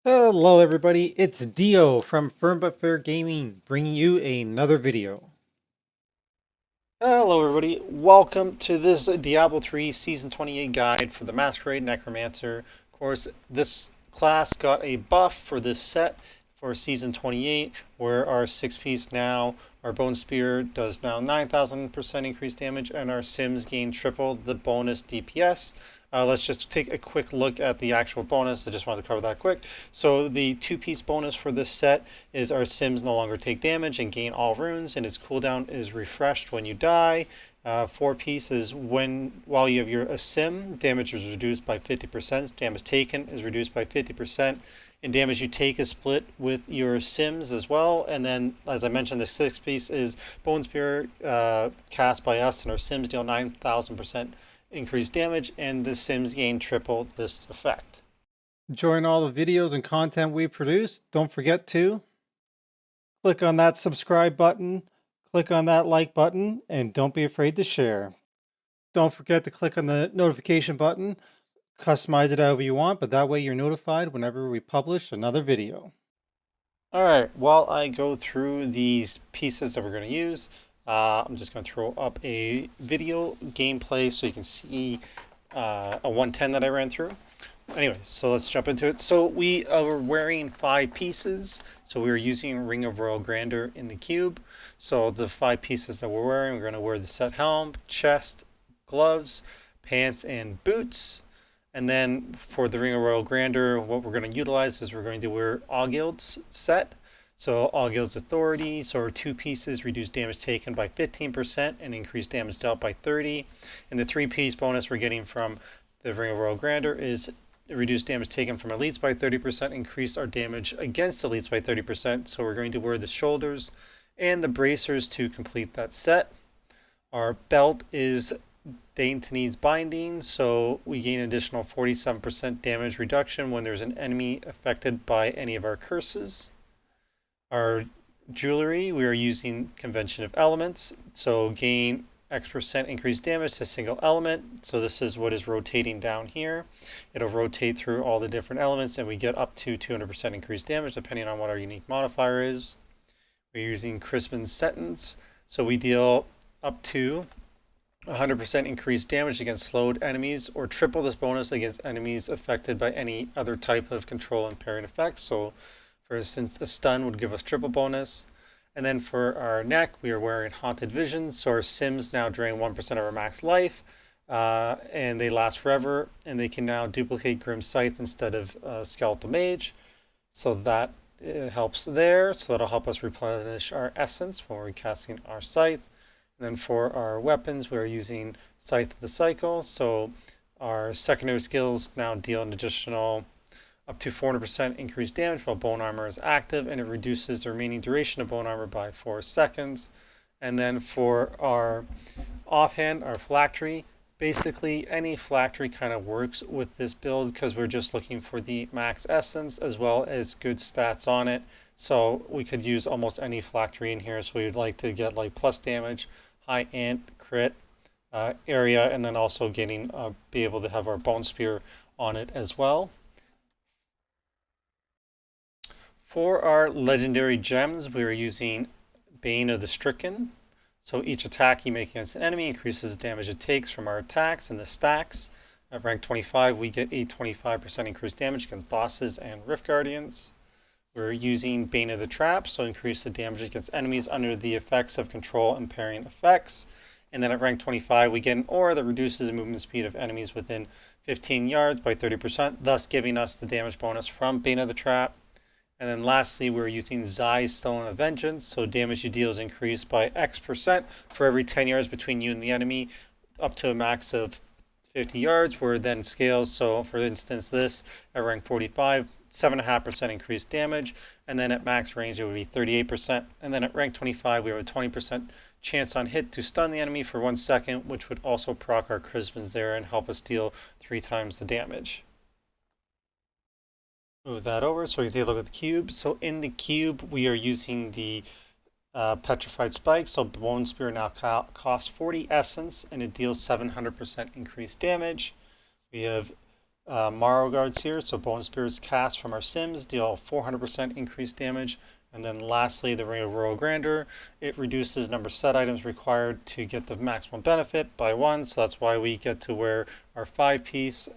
Hello everybody, it's Dio from Firm But Fair Gaming, bringing you another video. Hello everybody, welcome to this Diablo 3 Season 28 guide for the Masquerade Necromancer. Of course, this class got a buff for this set for Season 28, where our 6-piece now, our Bone Spear does now 9,000% increased damage, and our Sims gain triple the bonus DPS. Let's just take a quick look at the actual bonus. I just wanted to cover that quick. So the 2-piece bonus for this set is our Sims no longer take damage and gain all runes, and its cooldown is refreshed when you die. 4-piece is while you have a Sim, damage is reduced by 50%, damage taken is reduced by 50%, and damage you take is split with your Sims as well. And then, as I mentioned, the 6-piece is Bone Spear cast by us, and our Sims deal 9,000% increased damage, and the Sims gain triple this effect. Enjoying all the videos and content we produce, don't forget to click on that subscribe button, click on that like button, and don't be afraid to share. Don't forget to click on the notification button, customize it however you want, but that way you're notified whenever we publish another video. Alright, while I go through these pieces that we're going to use, I'm just going to throw up a video gameplay so you can see a 110 that I ran through. Anyway, so let's jump into it. So we are wearing 5 pieces. So we are using Ring of Royal Grandeur in the cube. So the 5 pieces that we're wearing, we're going to wear the set helm, chest, gloves, pants, and boots. And then for the Ring of Royal Grandeur, what we're going to utilize is we're going to wear Augild's set. So Augild's Authority, so our 2 pieces reduce damage taken by 15% and increase damage dealt by 30. And the 3-piece bonus we're getting from the Ring of Royal Grandeur is reduce damage taken from elites by 30%, increase our damage against elites by 30%. So we're going to wear the shoulders and the bracers to complete that set. Our belt is Dainty's Binding, so we gain an additional 47% damage reduction when there's an enemy affected by any of our curses. Our jewelry, we are using Convention of Elements, so gain X% increased damage to a single element. So this is what is rotating down here. It'll rotate through all the different elements, and we get up to 200% increased damage depending on what our unique modifier is. We're using Crispin's Sentence, so we deal up to 100% increased damage against slowed enemies, or triple this bonus against enemies affected by any other type of control and parrying effects. So, for instance, a stun would give us triple bonus. And then for our neck, we are wearing Haunted Vision, so our Sims now drain 1% of our max life, and they last forever, and they can now duplicate Grim Scythe instead of Skeletal Mage. So that helps there, so that'll help us replenish our essence when we're casting our Scythe. And then for our weapons, we're using Scythe of the Cycle. So our secondary skills now deal an additional up to 400% increased damage while bone armor is active, and it reduces the remaining duration of bone armor by 4 seconds. And then for our offhand, our phylactery, basically any phylactery kind of works with this build because we're just looking for the max essence as well as good stats on it. So we could use almost any phylactery in here. So we'd like to get like plus damage, high int, crit, area, and then also getting be able to have our bone spear on it as well. For our legendary gems, we are using Bane of the Stricken. So each attack you make against an enemy increases the damage it takes from our attacks and the stacks. At rank 25, we get a 25% increased damage against bosses and Rift Guardians. We're using Bane of the Trap, so increase the damage against enemies under the effects of control and parrying effects. And then at rank 25, we get an aura that reduces the movement speed of enemies within 15 yards by 30%, thus giving us the damage bonus from Bane of the Trap. And then lastly, we're using Zai's Stone of Vengeance, so damage you deal is increased by X% for every 10 yards between you and the enemy, up to a max of 50 yards, where it then scales. So for instance, this at rank 45, 7.5% increased damage, and then at max range it would be 38%. And then at rank 25, we have a 20% chance on hit to stun the enemy for 1 second, which would also proc our Christmas there and help us deal 3 times the damage. Move that over so we can take a look at the cube. So in the cube, we are using the Petrified Spike. So Bone Spear now costs 40 essence and it deals 700% increased damage. We have Morrow guards here, so bone spears cast from our sims deal 400% increased damage. And then lastly, the Ring of Royal Grandeur. It reduces number of set items required to get the maximum benefit by 1, so that's why we get to wear our 5-piece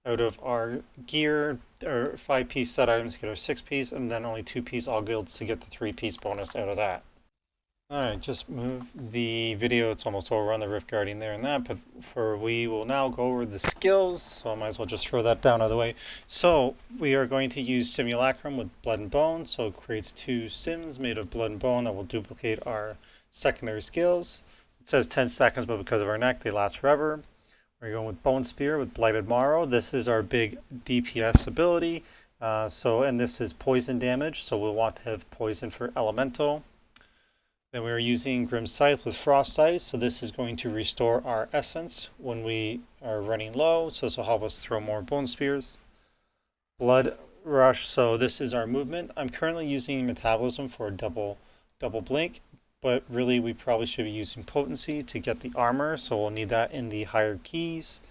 out of our gear, or 5-piece set items to get our 6-piece, and then only 2-piece all guilds to get the 3-piece bonus out of that. Alright, just move the video, it's almost over on the Rift Guardian there and that, but we will now go over the skills, so I might as well just throw that down out of the way. So, we are going to use Simulacrum with Blood and Bone, so it creates 2 sims made of Blood and Bone that will duplicate our secondary skills. It says 10 seconds, but because of our neck, they last forever. We're going with Bone Spear with Blighted Marrow. This is our big DPS ability, and this is poison damage, so we'll want to have poison for Elemental. Then we are using Grim Scythe with Frost Scythe, so this is going to restore our essence when we are running low, so this will help us throw more bone spears. Blood Rush, so this is our movement. I'm currently using Metabolism for a double blink, but really we probably should be using Potency to get the armor, so we'll need that in the higher keys.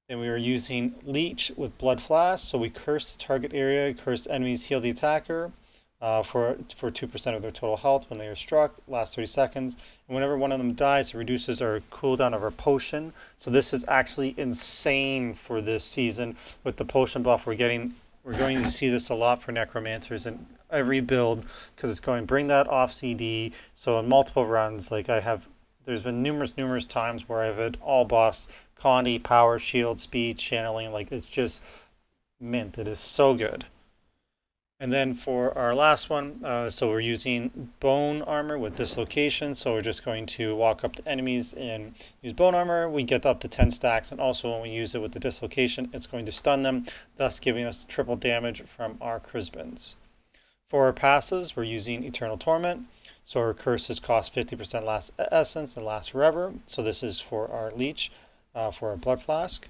Then we are using Leech with Blood Flask, so we curse the target area, cursed enemies heal the attacker. For 2% of their total health when they are struck, lasts 30 seconds. And whenever one of them dies, it reduces our cooldown of our potion. So this is actually insane for this season with the potion buff we're getting. We're going to see this a lot for Necromancers in every build because it's going to bring that off CD. So in multiple runs, there's been numerous times where I've had all boss, Condi, power, shield, speed, channeling. It's just mint. It is so good. And then for our last one, so we're using bone armor with dislocation. So we're just going to walk up to enemies and use bone armor. We get up to 10 stacks, and also when we use it with the dislocation, it's going to stun them, thus giving us triple damage from our Crisbins. For our passives, we're using Eternal Torment. So our curses cost 50% last essence and last forever. So this is for our Leech, for our Blood Flask.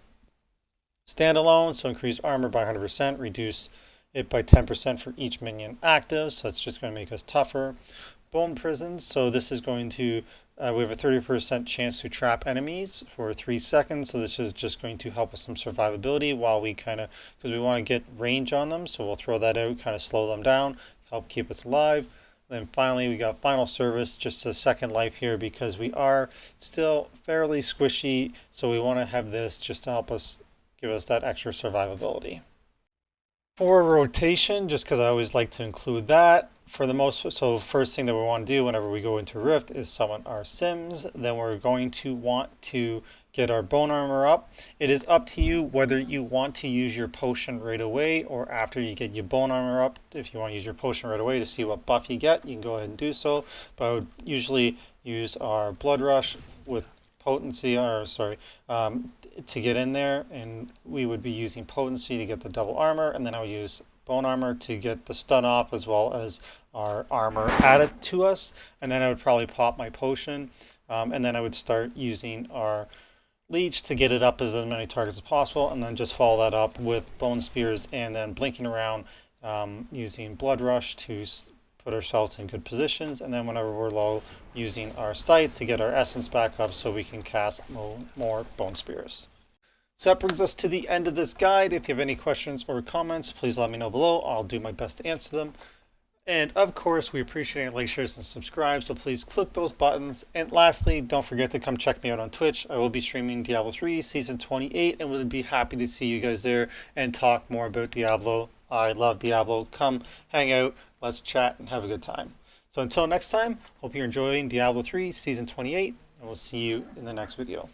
Standalone, so increase armor by 100%, reduce it by 10% for each minion active, so it's just going to make us tougher. Bone Prisons, so this is going to, we have a 30% chance to trap enemies for 3 seconds, so this is just going to help us some survivability while we because we want to get range on them, so we'll throw that out, kind of slow them down, help keep us alive. Then finally we got Final Service, just a second life here because we are still fairly squishy, so we want to have this just to help us, give us that extra survivability. For rotation, just because I always like to include that, so first thing that we want to do whenever we go into Rift is summon our Sims. Then we're going to want to get our bone armor up. It is up to you whether you want to use your potion right away or after you get your bone armor up. If you want to use your potion right away to see what buff you get, you can go ahead and do so. But I would usually use our Blood Rush with potency, to get in there, and we would be using potency to get the double armor, and then I would use bone armor to get the stun off as well as our armor added to us, and then I would probably pop my potion, and then I would start using our Leech to get it up as many targets as possible, and then just follow that up with bone spears and then blinking around using Blood Rush to put ourselves in good positions, and then whenever we're low, using our Scythe to get our essence back up so we can cast more bone spears. So that brings us to the end of this guide. If you have any questions or comments, please let me know below. I'll do my best to answer them. And of course, we appreciate like, shares, and subscribe, so please click those buttons. And lastly, don't forget to come check me out on Twitch. I will be streaming Diablo 3 Season 28, and would be happy to see you guys there and talk more about Diablo. I love Diablo. Come hang out, let's chat, and have a good time. So until next time, hope you're enjoying Diablo 3 Season 28, and we'll see you in the next video.